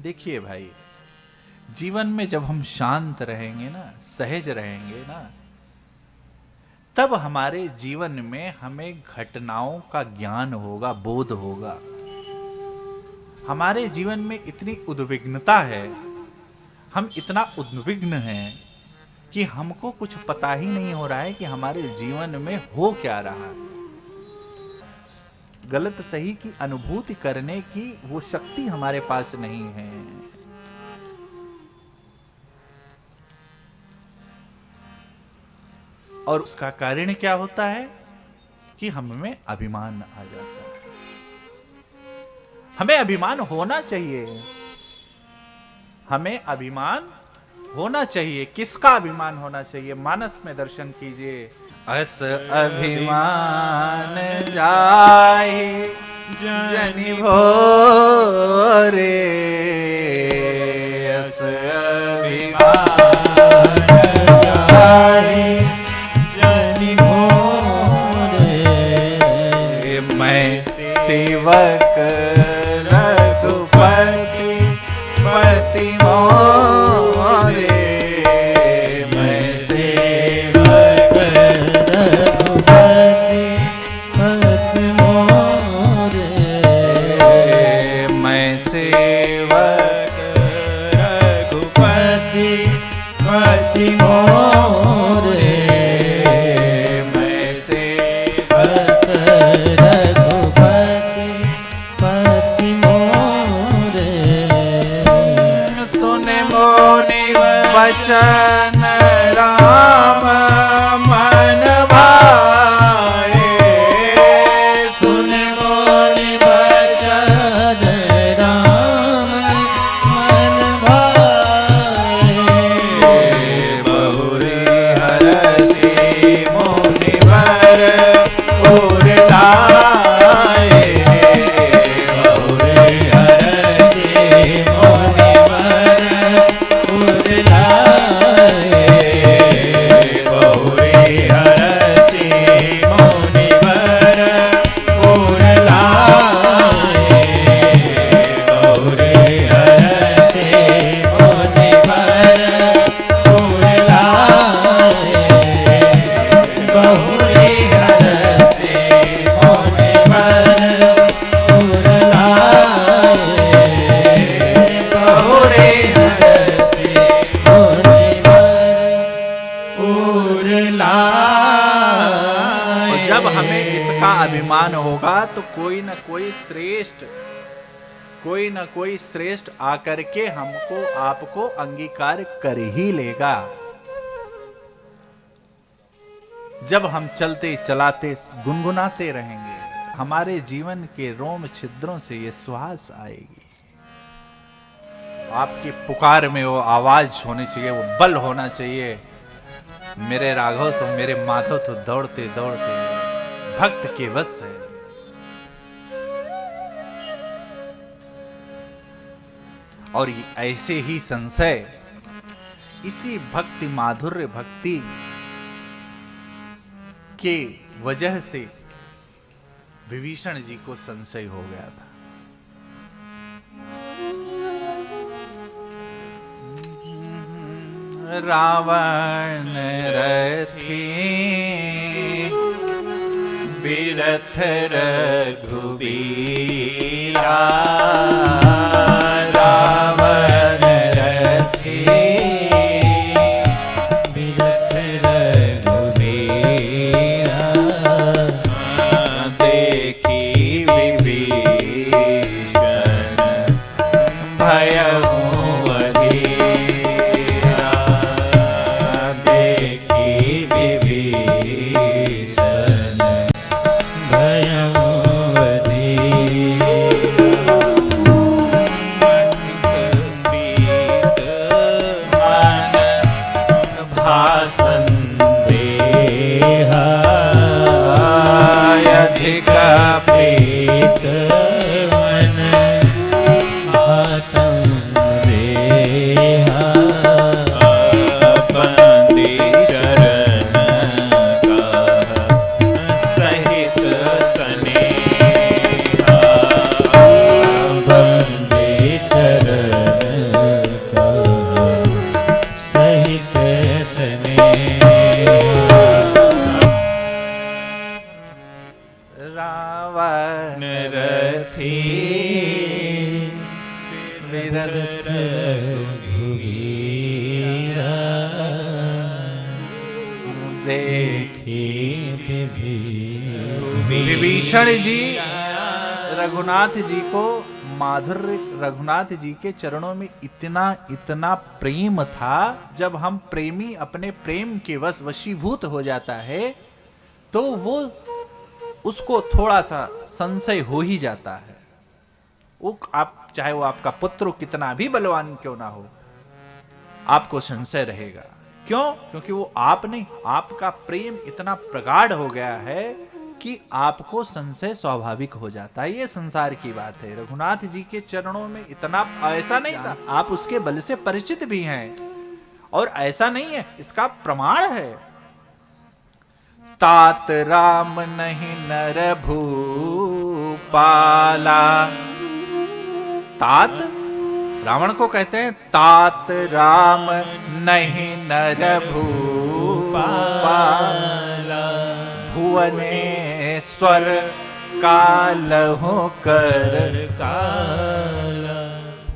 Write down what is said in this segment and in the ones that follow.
देखिए भाई, जीवन में जब हम शांत रहेंगे ना, सहज रहेंगे ना, तब हमारे जीवन में हमें घटनाओं का ज्ञान होगा, बोध होगा। हमारे जीवन में इतनी उद्विग्नता है, हम इतना उद्विग्न हैं कि हमको कुछ पता ही नहीं हो रहा है कि हमारे जीवन में हो क्या रहा है। गलत सही की अनुभूति करने की वो शक्ति हमारे पास नहीं है। और उसका कारण क्या होता है कि हमें अभिमान आ जाता है। हमें अभिमान होना चाहिए, हमें अभिमान होना चाहिए। किसका अभिमान होना चाहिए? मानस में दर्शन कीजिए। अस अभिमान जाहि जनि भोरे, अस अभिमान जाहि जनि भोरे, मैं सेवक रघुपति पति मोरे, मैं सेवक रघुपति पति मोरे, मैं सेवक रघुपति पति मोरे, मैं सेवक रघुपति पति मोरे। सुन मोनि वचन राम मन भाए, सुन मोनि वचन राम मन भाए, बहुरी हरषि मुनिवर उर लाए, बहुरी हरषि मुनिवर उर लाए, बहुरी हरषि मुनिवर उर लाए, बहुरी हरषि मुनिवर उर लाए, बहुरी हरषि मुनिवर उर लाए, बहुरी हरषि मुनिवर उर लाए। जब हमें इसका अभिमान होगा तो कोई न कोई श्रेष्ठ आकर के हमको आपको अंगीकार कर ही लेगा। जब हम चलते चलाते गुनगुनाते रहेंगे, हमारे जीवन के रोम छिद्रों से ये सुहास आएगी। आपकी पुकार में वो आवाज होनी चाहिए, वो बल होना चाहिए। मेरे राघव तो, मेरे माधव तो दौड़ते दौड़ते भक्त के वश है। और ऐसे ही संशय, इसी भक्ति माधुर्य भक्ति के वजह से विभीषण जी को संशय हो गया था। रावण रथी बिरथ रघुबीरा, रावण रथी बिरथ रघुबीरा, देखी विभीषण भयहु अधीरा, देखी विभीषण भयहु अधीरा, भाषण देहा, अधिक प्रीत मन भाषण बिरथ रघुवीरा देखी विभीषण। विभीषण जी रघुनाथ जी को माधुर्य, रघुनाथ जी के चरणों में इतना इतना प्रेम था। जब हम प्रेमी अपने प्रेम के वशीभूत हो जाता है तो वो उसको थोड़ा सा संशय हो ही जाता है। वो आप चाहे वो आपका पुत्र कितना भी बलवान क्यों ना हो, आपको संशय रहेगा। क्यों? क्योंकि वो आप नहीं, आपका प्रेम इतना प्रगाढ़ हो गया है कि आपको संशय स्वाभाविक हो जाता है। ये संसार की बात है। रघुनाथ जी के चरणों में इतना, ऐसा नहीं था, आप उसके बल से परिचित भी हैं, और ऐसा नहीं है, इसका प्रमाण है। तात राम नहीं नर भूपाला। तात रावण को कहते हैं तात राम नहीं नर भूपाला, भुवनेश्वर कालहु कर काला।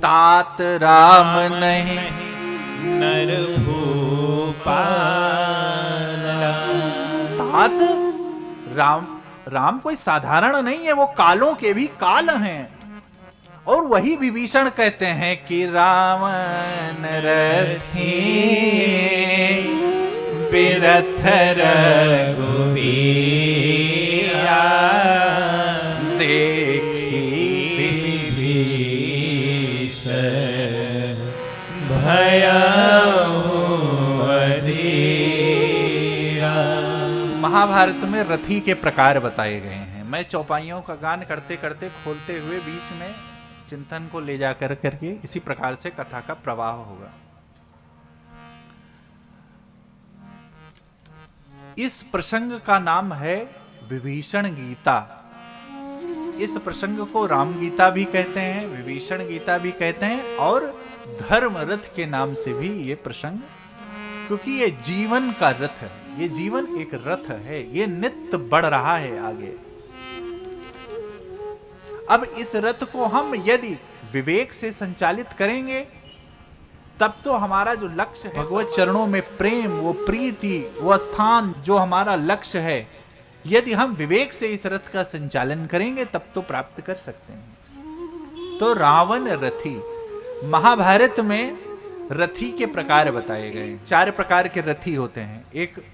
तात राम नहीं नर भूपाला। तात राम कोई साधारण नहीं है, वो कालों के भी काल हैं। और वही विभीषण कहते हैं कि रावण रथी बिरथ रघुवीरा देखी विभीषण भयउ अधीरा। महाभारत में रथी के प्रकार बताए गए हैं। मैं चौपाइयों का गान करते करते खोलते हुए बीच में चिंतन को ले जाकर करके इसी प्रकार से कथा का प्रवाह होगा। इस प्रसंग का नाम है विभीषण गीता। इस प्रसंग को राम गीता भी कहते हैं, विभीषण गीता भी कहते हैं, और धर्म रथ के नाम से भी ये प्रसंग, क्योंकि ये जीवन का रथ है। ये जीवन एक रथ है, ये नित्य बढ़ रहा है आगे। अब इस रथ को हम यदि विवेक से संचालित करेंगे तब तो हमारा जो लक्ष्य है, भगवत चरणों में प्रेम, वो प्रीति, वो स्थान जो हमारा लक्ष्य है, यदि हम विवेक से इस रथ का संचालन करेंगे तब तो प्राप्त कर सकते हैं। तो रावण रथी, महाभारत में रथी के प्रकार बताए गए। 4 प्रकार के रथी होते हैं। एक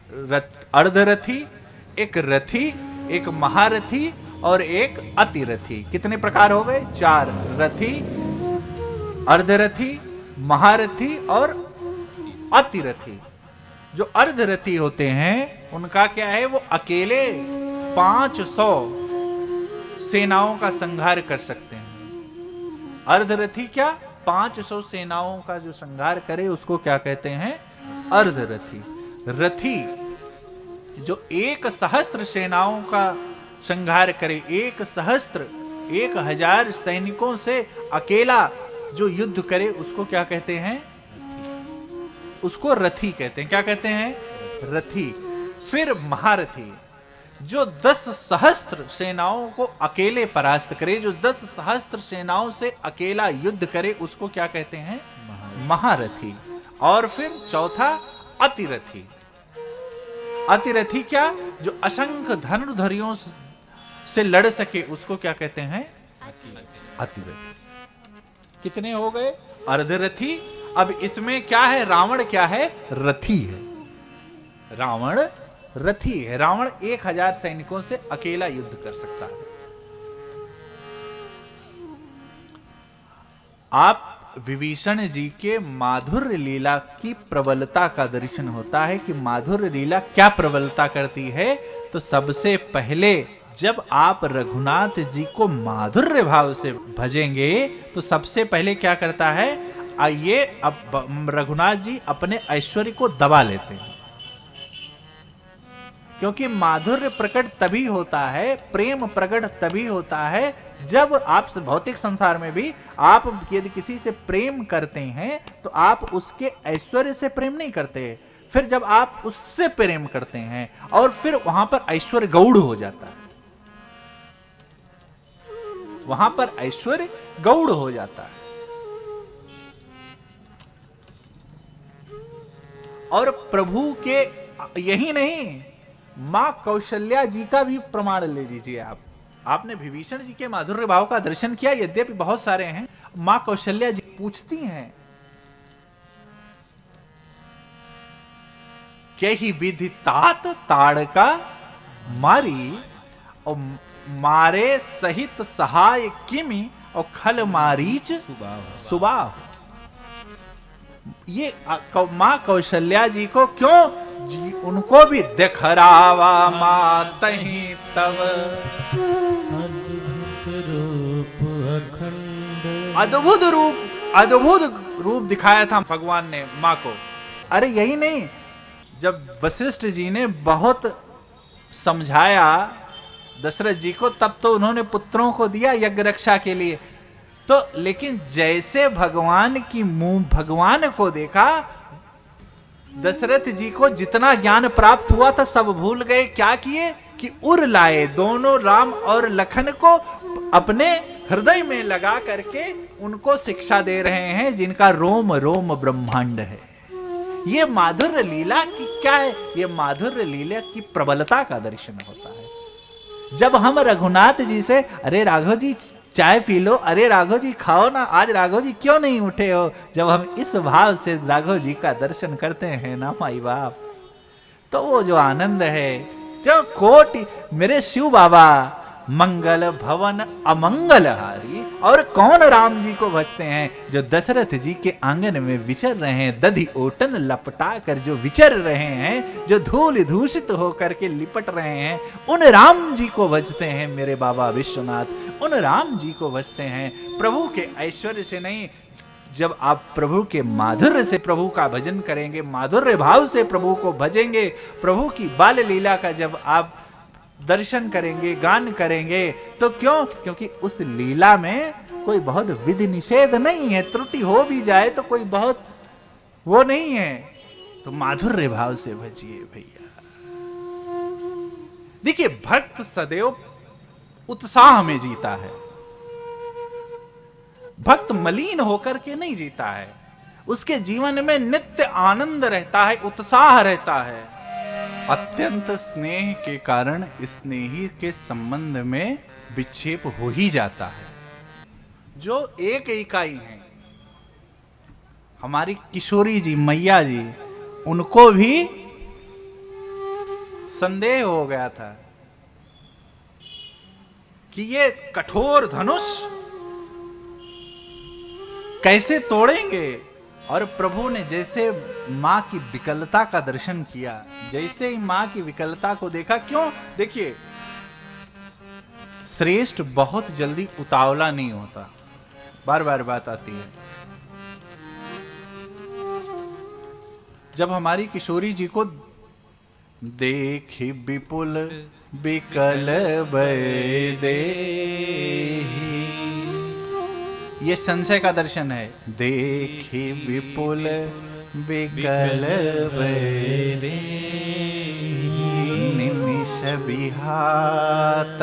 अर्धरथी, एक रथी, एक महारथी और एक अतिरथी। कितने प्रकार हो गए? 4। रथी, अर्धरथी, महारथी और अतिरथी। जो अर्धरथी होते हैं उनका क्या है, वो अकेले 500 सेनाओं का संहार कर सकते हैं। अर्धरथी क्या? 500 सेनाओं का जो संहार करे उसको क्या कहते हैं? अर्धरथी। रथी जो 1,000 सेनाओं का संहार करे, 1,000 सैनिकों से अकेला जो युद्ध करे उसको क्या कहते हैं? उसको रथी कहते हैं। क्या कहते हैं? रथी। फिर महारथी जो 10,000 सेनाओं को अकेले परास्त करे, जो 10,000 सेनाओं से अकेला युद्ध करे उसको क्या कहते हैं? महारथी। और फिर चौथा अतिरथी। अतिरथी क्या? जो असंख्य धनुर्धरियों से लड़ सके उसको क्या कहते हैं? अतिरथी। कितने हो गए? अर्धरथी। अब इसमें क्या है? रावण क्या है? रथी है। रावण रथी है। रावण 1,000 सैनिकों से अकेला युद्ध कर सकता है। आप विभीषण जी के माधुर्य लीला की प्रबलता का दर्शन होता है कि माधुर्य लीला क्या प्रबलता करती है। तो सबसे पहले जब आप रघुनाथ जी को माधुर्य भाव से भजेंगे तो सबसे पहले क्या करता है? आइए, अब रघुनाथ जी अपने ऐश्वर्य को दबा लेते हैं, क्योंकि माधुर्य प्रकट तभी होता है, प्रेम प्रकट तभी होता है जब आप भौतिक संसार में भी आप यदि किसी से प्रेम करते हैं तो आप उसके ऐश्वर्य से प्रेम नहीं करते। फिर जब आप उससे प्रेम करते हैं और फिर वहां पर ऐश्वर्य गौड़ हो जाता है, वहां पर ऐश्वर्य गौड़ हो जाता है। और प्रभु के यही नहीं, मां कौशल्या जी का भी प्रमाण ले लीजिए आप। आपने विभीषण जी के माधुर्य भाव का दर्शन किया, यद्यपि बहुत सारे हैं। मां कौशल्या जी पूछती हैं, के ही विधि तात ताड़का मारी, और मारे सहित सहाय किमि, और खल मारीच सुबाह। ये मां कौशल्या जी को क्यों जी, उनको भी दिखरावा मातहि तब अद्भुत रूप दिखाया था भगवान ने मां को। अरे यही नहीं, जब वशिष्ठ जी ने बहुत समझाया दशरथ जी को, तब तो उन्होंने पुत्रों को दिया यज्ञ रक्षा के लिए। तो लेकिन जैसे भगवान की मुंह भगवान को देखा, दशरथ जी को जितना ज्ञान प्राप्त हुआ था सब भूल गए। क्या किए कि उर लाए, दोनों राम और लखन को अपने हृदय में लगा करके उनको शिक्षा दे रहे हैं, जिनका रोम रोम ब्रह्मांड है। ये माधुर्य लीला की क्या है? ये माधुर्य लीला की प्रबलता का दर्शन होता है। जब हम रघुनाथ जी से, अरे राघव जी चाय पी लो, अरे राघव जी खाओ ना, आज राघव जी क्यों नहीं उठे हो, जब हम इस भाव से राघव जी का दर्शन करते हैं ना माई बाप, तो वो जो आनंद है, जो कोटि मेरे शिव बाबा मंगल भवन अमंगल हारी। और कौन राम जी को भजते हैं? जो दशरथ जी के आंगन में विचर रहे हैं, दधि ओटन लपटा कर जो विचर रहे हैं, जो धूल दूषित होकर के लिपट रहे हैं, उन राम जी को भजते हैं मेरे बाबा विश्वनाथ। उन राम जी को भजते हैं, प्रभु के ऐश्वर्य से नहीं। जब आप प्रभु के माधुर्य से प्रभु का भजन करेंगे, माधुर्य भाव से प्रभु को भजेंगे, प्रभु की बाल लीला का जब आप दर्शन करेंगे, गान करेंगे, तो क्यों? क्योंकि उस लीला में कोई बहुत विधि निषेध नहीं है। त्रुटि हो भी जाए तो कोई बहुत वो नहीं है। तो माधुर्य भाव से भजिए भैया। देखिए, भक्त सदैव उत्साह में जीता है। भक्त मलिन होकर के नहीं जीता है। उसके जीवन में नित्य आनंद रहता है, उत्साह रहता है। अत्यंत स्नेह के कारण स्नेही के संबंध में विक्षेप हो ही जाता है। जो एक इकाई है, हमारी किशोरी जी मैया जी, उनको भी संदेह हो गया था कि ये कठोर धनुष कैसे तोड़ेंगे। और प्रभु ने जैसे मां की विकलता का दर्शन किया, जैसे ही मां की विकलता को देखा, क्यों? देखिए, श्रेष्ठ बहुत जल्दी उतावला नहीं होता। बार बार बात आती है। जब हमारी किशोरी जी को देखी विपुल विकल दे, ये संशय का दर्शन है। देखी विपुल विकल दे, निमिष विहात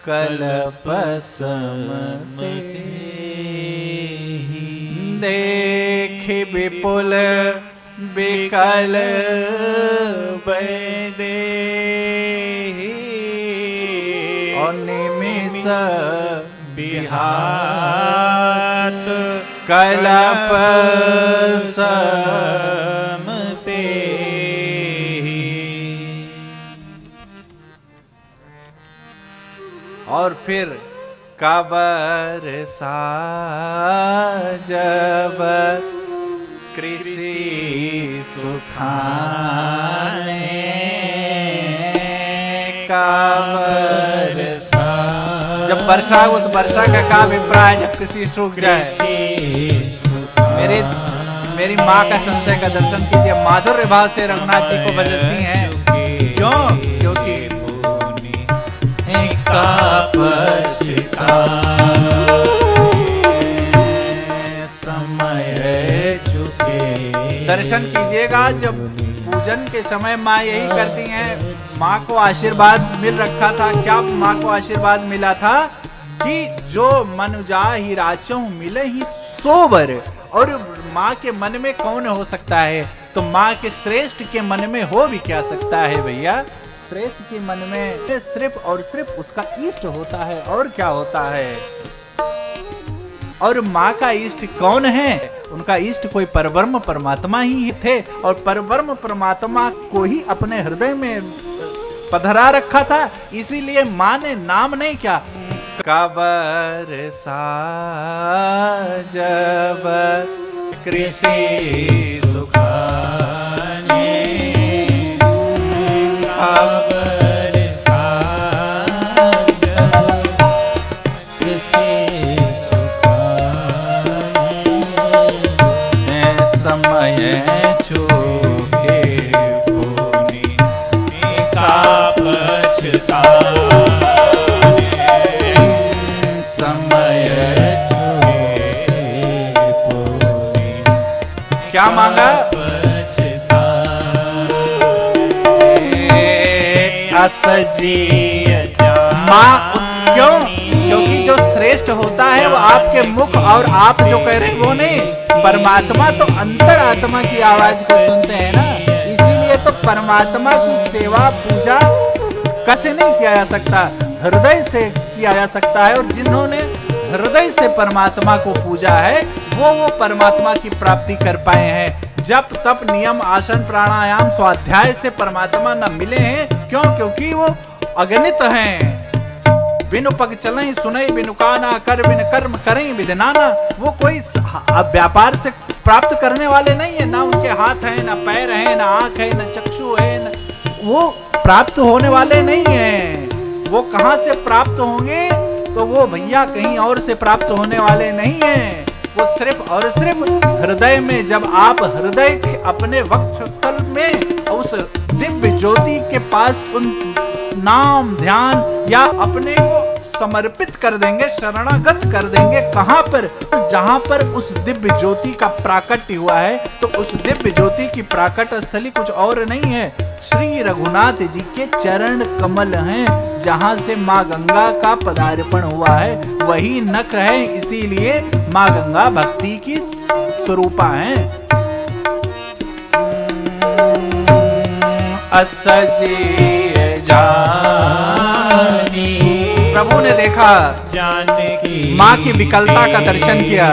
कल्प समते, देखी विपुल विकल दे, और निमिष विहात कल्प समते। और फिर कबर सा जब कृषि सुखाने, कबर जब वर्षा, उस वर्षा का क्या अभिप्राय जब कृषि सूख जाए। मेरी माँ का संशय का दर्शन कीजिए। माधुर्य भाव से रघुनाथ जी को बजती हैं। क्यों? क्योंकि समय चुके। दर्शन कीजिएगा, जब पूजन के समय माँ यही करती हैं। माँ को आशीर्वाद मिल रखा था। क्या माँ को आशीर्वाद मिला था कि जो मन जाहि राचहु मिले ही सोबर। और माँ के मन में कौन हो सकता है? तो माँ के श्रेष्ठ के मन में हो भी क्या सकता है भैया? श्रेष्ठ के मन में सिर्फ और सिर्फ उसका इष्ट होता है, और क्या होता है? और माँ का इष्ट कौन है? उनका इष्ट कोई परब्रह्म परमात्मा ही थे, और परब्रह्म परमात्मा को ही अपने हृदय में पधरा रखा था। इसीलिए माँ ने नाम नहीं क्या, कबर जब कृषि सुखाने, खबर साज कृषि सुखाने, समय चूके भूनि का पछताने, समय चूके भूनि क्या मांगा? असजी माँ क्यों? क्योंकि जो श्रेष्ठ होता है वो आपके मुख और आप जो कह रहे हैं वो नहीं, परमात्मा तो अंतर आत्मा की आवाज को सुनते हैं ना। इसीलिए तो परमात्मा की सेवा पूजा कैसे नहीं किया जा सकता, हृदय से किया जा सकता है। और जिन्होंने हृदय से परमात्मा को पूजा है वो परमात्मा की प्राप्ति कर पाए हैं। जप तप नियम आसन प्राणायाम स्वाध्याय से परमात्मा न मिले हैं। क्यों? क्योंकि वो अगणित हैं। बिनु पग चलें सुनई बिनु काना, कर बिन कर्म करें विधनाना। वो कोई व्यापार से प्राप्त करने वाले नहीं है, ना उनके हाथ है, ना पैर है, ना आंख है, ना चक्षु है, ना वो प्राप्त होने वाले नहीं है। वो कहां से प्राप्त होंगे? तो वो भैया कहीं और से प्राप्त होने वाले नहीं है। वो सिर्फ और सिर्फ हृदय में, जब आप हृदय के अपने वक्षस्थल में उस दिव्य ज्योति के पास उन नाम ध्यान या अपने को समर्पित कर देंगे, शरणागत कर देंगे। कहां पर? जहां पर उस दिव्य ज्योति का प्राकट्य हुआ है। तो उस दिव्य ज्योति की प्राकट स्थली कुछ और नहीं है, श्री रघुनाथ जी के चरण कमल हैं, जहां से माँ गंगा का पदार्पण हुआ है। वही नख है, इसीलिए माँ गंगा भक्ति की स्वरूपा है। असजी जानी, प्रभु ने देखा, जानकी माँ की विकलता का दर्शन किया।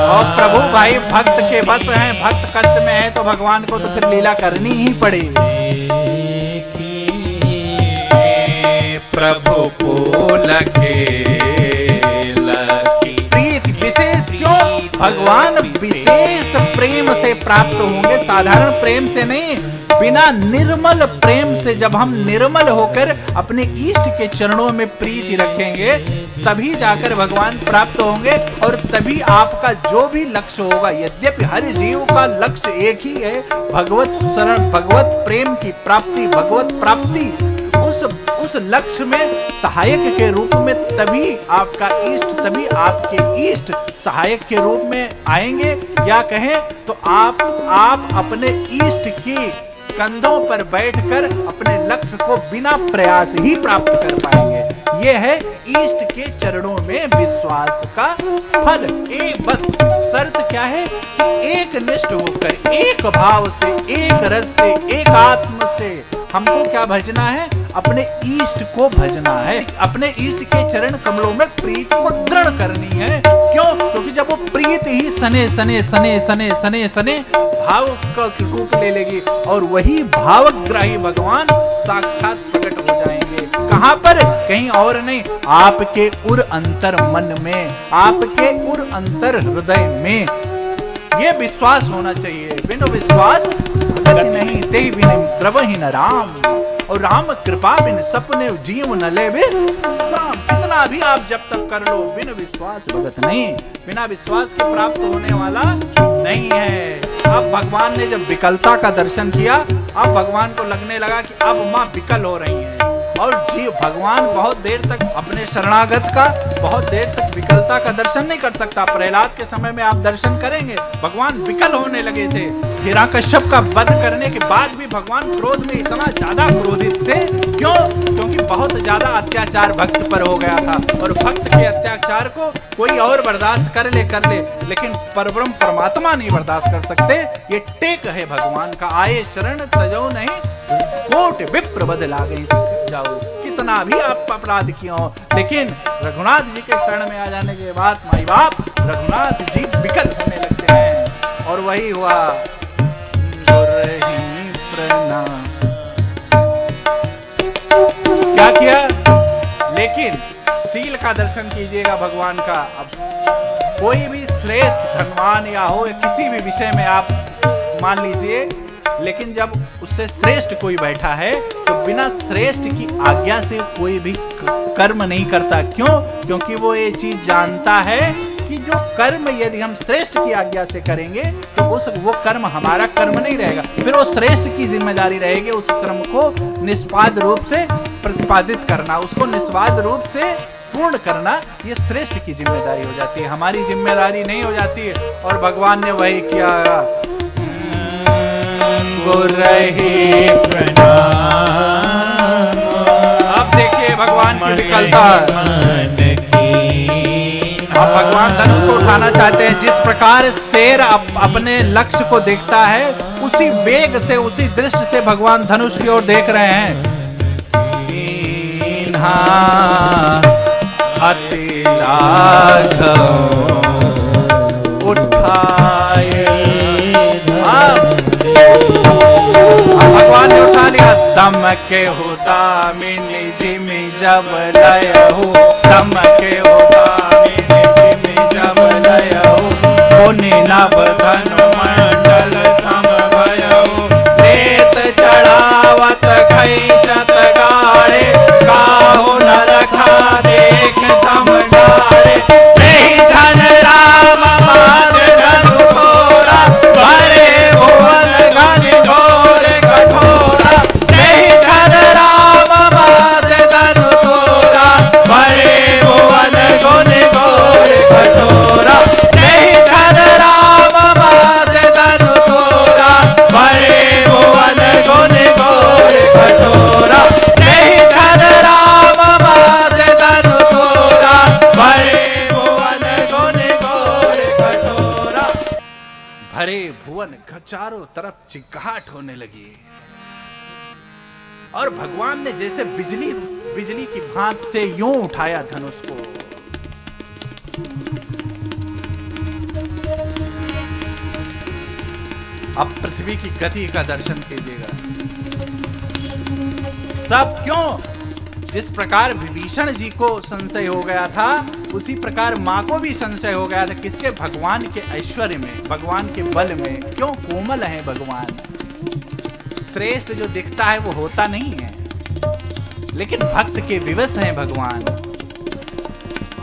और प्रभु भाई भक्त के बस हैं, भक्त कष्ट में है तो भगवान को तो फिर लीला करनी ही पड़ेगी। प्रभु को लगे प्रीति विशेष क्यों? भगवान विशेष प्रेम से प्राप्त होंगे, साधारण प्रेम से नहीं, बिना निर्मल प्रेम से। जब हम निर्मल होकर अपने इष्ट के चरणों में प्रीति रखेंगे तभी जाकर भगवान प्राप्त होंगे। और तभी आपका जो भी लक्ष्य होगा, यद्यपि हर जीव का लक्ष्य एक ही है, भगवत शरण, भगवत प्रेम की प्राप्ति, भगवत प्राप्ति, उस लक्ष्य में सहायक के रूप में तभी आपका इष्ट, तभी आपके इष्ट सहायक के रूप में आएंगे। या कहें तो आप अपने इष्ट की कंधों पर बैठकर अपने लक्ष्य को बिना प्रयास ही प्राप्त कर पाएंगे। ये है इष्ट के चरणों में विश्वास का फल। बस शर्त क्या है कि एक निष्ठ होकर, एक भाव से, एक रस से, एक आत्म से हमको क्या भजना है? अपने इष्ट को भजना है। अपने इष्ट के चरण कमलों में प्रीति को दृढ़ करनी है। क्यों? क्योंकि जब वो प्रीति ही सने सने सने सने सने सने भाव का रूप ले लेगी और वही भावग्राही भगवान साक्षात प्रकट हो जाएंगे। कहां पर? कहीं और नहीं, आपके उर अंतर मन में, आपके उर अंतर हृदय में। ये विश्वास होना चाहिए। बिनु विश्वास भगति नहीं, ते बिनु द्रवहि न राम। और राम कृपा बिन सपने जीव न ले विश्राम। कितना भी आप जब तक कर लो, बिन विश्वास भगत नहीं, बिना विश्वास के प्राप्त होने वाला नहीं है। अब भगवान ने जब विकलता का दर्शन किया, अब भगवान को लगने लगा कि अब माँ विकल हो रही है। और जीव भगवान बहुत देर तक अपने शरणागत का, बहुत देर तक विकलता का दर्शन नहीं कर सकता। प्रहलाद के समय में आप दर्शन करेंगे, भगवान विकल होने लगे थे। हिरण्यकश्यप का वध करने के बाद भी भगवान क्रोध में इतना ज्यादा क्रोधित थे। क्यों? क्योंकि बहुत ज्यादा अत्याचार भक्त पर हो गया था। और भक्त के अत्याचार अत्याचार को कोई और बर्दाश्त कर ले, लेकिन परब्रह्म परमात्मा नहीं बर्दाश्त कर सकते। ये टेक है भगवान का, आए शरण तजो नहीं, कोट विप्र बदला गई जाओ। कितना भी आप अपराध किए हो, लेकिन रघुनाथ जी के शरण में आ जाने के बाद माई बाप रघुनाथ जी विकल होने लगते हैं। और वही हुआ, गुरहि प्रणाम। क्या किया? लेकिन शील का दर्शन कीजिएगा भगवान का। अब कोई भी श्रेष्ठ धनवान या हो या किसी भी विषय में आप मान लीजिए, लेकिन जब उससे श्रेष्ठ कोई बैठा है तो बिना श्रेष्ठ की आज्ञा से कोई भी कर्म नहीं करता। क्यों? क्योंकि वो ये चीज जानता है कि जो कर्म यदि हम श्रेष्ठ की आज्ञा से करेंगे तो वो कर्म हमारा कर्म नहीं रहेगा, फिर वो श्रेष्ठ की जिम्मेदारी रहेगी उस कर्म को निष्पाद रूप से प्रतिपादित करना, उसको निष्पाद रूप से पूर्ण करना। ये श्रेष्ठ की जिम्मेदारी हो जाती है, हमारी जिम्मेदारी नहीं हो जाती है। और भगवान ने वही किया, गुरहि प्रणाम। अब देखिए भगवान की विकलता। अब भगवान धनुष को उठाना चाहते हैं। जिस प्रकार शेर अपने लक्ष्य को देखता है, उसी वेग से, उसी दृष्टि से भगवान धनुष की ओर देख रहे हैं। अति लाघव उठाए, भगवान ने उठा लिया। दम के होता मिनी जिमी जब लय हो, दम के होता मिनी जिमी जब लय हो, पुनि नव धनु मंडल समभय हो, रेत चढ़ावत खैचत गाड़े, काहू न रखा देख समझाड़े, नहीं छन राम मात धनु तोरा, भरे भुवन घन घोर कठोरा, नहीं छन राम मात धनु तोरा, भरे भुवन घन घोर कठोरा, नहीं छन राम मात धनु तोरा, भरे भुवन घन घोर कठोरा, नहीं छन राम मात धनु तोरा, भरे भुवन घन घोर कठोरा। भरे भुवन चारों तरफ चिकाहट होने लगी और भगवान ने जैसे बिजली की भांत से यूं उठाया धनुष को। अब पृथ्वी की गति का दर्शन कीजिएगा। सब क्यों? जिस प्रकार विभीषण जी को संशय हो गया था, उसी प्रकार मां को भी संशय हो गया था। किसके? भगवान के ऐश्वर्य में, भगवान के बल में। क्यों? कोमल है भगवान। श्रेष्ठ जो दिखता है वो होता नहीं है, लेकिन भक्त के विवश हैं भगवान।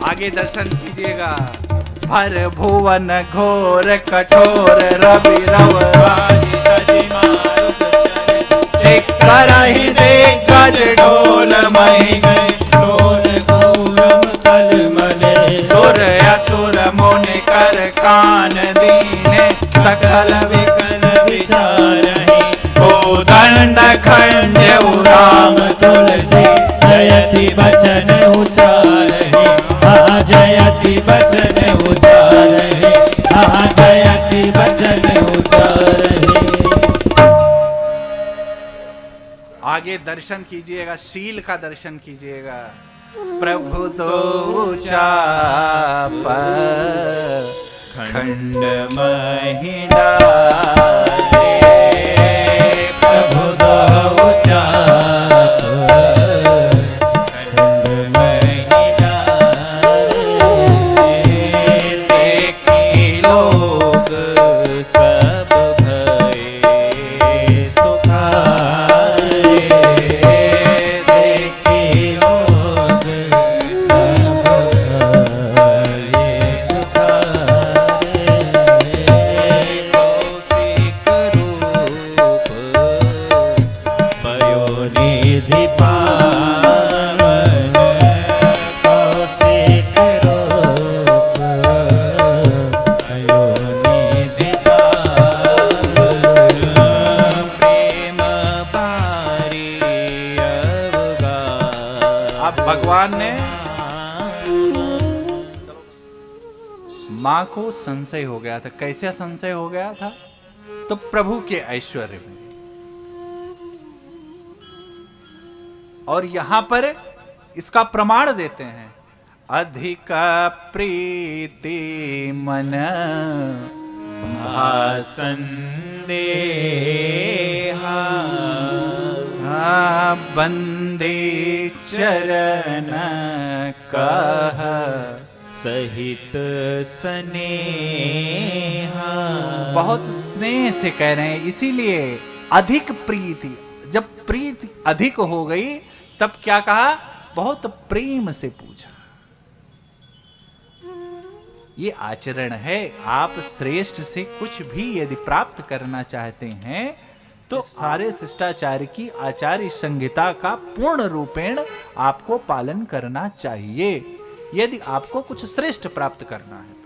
आगे दर्शन कीजिएगा। भर भुवन घोर कठोर रवि रव करहि दे गज ढोल महि गए, ढोल घूरम कलमले, सुर असुर मुनि कर कान दीने, सकल विकल विचारहि, को दंड खंडे राम तुलसी, जयति बचन उचारहि, जयति बचन उचारहि, जयति बचन उचारहि। आगे दर्शन कीजिएगा, शील का दर्शन कीजिएगा। प्रभु दो चाप खंड महि डाले, प्रभु दो चाप खंड महि डाले, देखी लोग सब भय सुखाए, मां को संशय हो गया था। कैसा संशय हो गया था? तो प्रभु के ऐश्वर्य में। और यहां पर इसका प्रमाण देते हैं, अधिक प्रीति मन भासंदेहा बंदे चरण कह सहित स्नेहा। बहुत स्नेह से कह रहे हैं, इसीलिए अधिक प्रीति। जब प्रीति अधिक हो गई तब क्या कहा? बहुत प्रेम से पूछा। ये आचरण है। आप श्रेष्ठ से कुछ भी यदि प्राप्त करना चाहते हैं तो सारे शिष्टाचार की आचार्य संहिता का पूर्ण रूपेण आपको पालन करना चाहिए, यदि आपको कुछ श्रेष्ठ प्राप्त करना है।